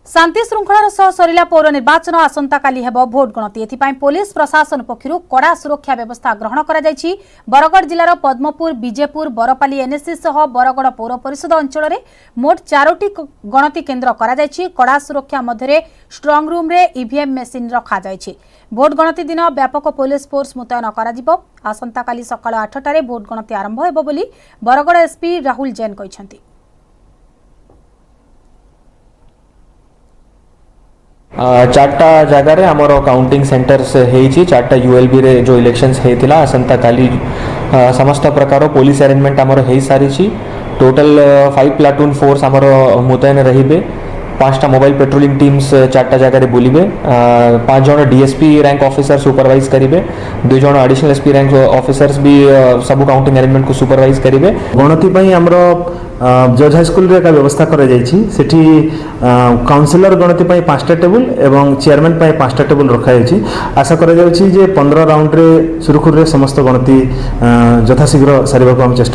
शांति श्रृंखलार सह सरिला पौर निर्वाचन आसंता काली हेबो भोट गणति एथिपाई पुलिस प्रशासन पक्षरु कड़ा सुरक्षा व्यवस्था ग्रहण करा जायछि। बरगड़ जिलार पद्मपुर बीजेपुर बरपाली एनएससी सह बरगड़ पौर परिषद अंचल में मोट 4टी गणति केन्द्र करा जायछि। कड़ा सुरक्षा मध्य स्ट्रंग रूम रे ईवीएम मेसिन रखा जायछि। भोट गणति दिन व्यापक पुलिस फोर्स मुतयन करा जिवो। आसंता काली सकाळ 8टारे भोट गणति आरंभ हेबो बोली बरगड़ एसपी राहुल जैन कहिसंति। चार्टा जगार आमर काउंटिंग सेंटर्स होती चार्टा यूएलबी रे जो इलेक्शंस होता आसंता काली समस्त प्रकार पुलिस अरेंजमेंट आमर हो सारी। टोटल 5 प्लाटून फोर्स आमर मुतयन रहिबे। 5टा मोबाइल पेट्रोलिंग टीम्स चार्टा जगार बुलिबे। 5 जन डीएसपी रैंक ऑफिसर सुपरवाइज करेंगे। 2 जन एडिशनल एसपी रैंक ऑफिसर्स भी सब काउंटिंग अरेंजमेंट को सुपरवाइज करेंगे। गणति आमर जज हाई स्कूल का व्यवस्था कर काउंसिलर गणति 5टा टेबुल एवं चेयरमैन 5टा टेबुल रखाई। आशा कर 15 राउंड रे सुरखुर समस्त गणति यथाशीघ्र सारे चेष्टा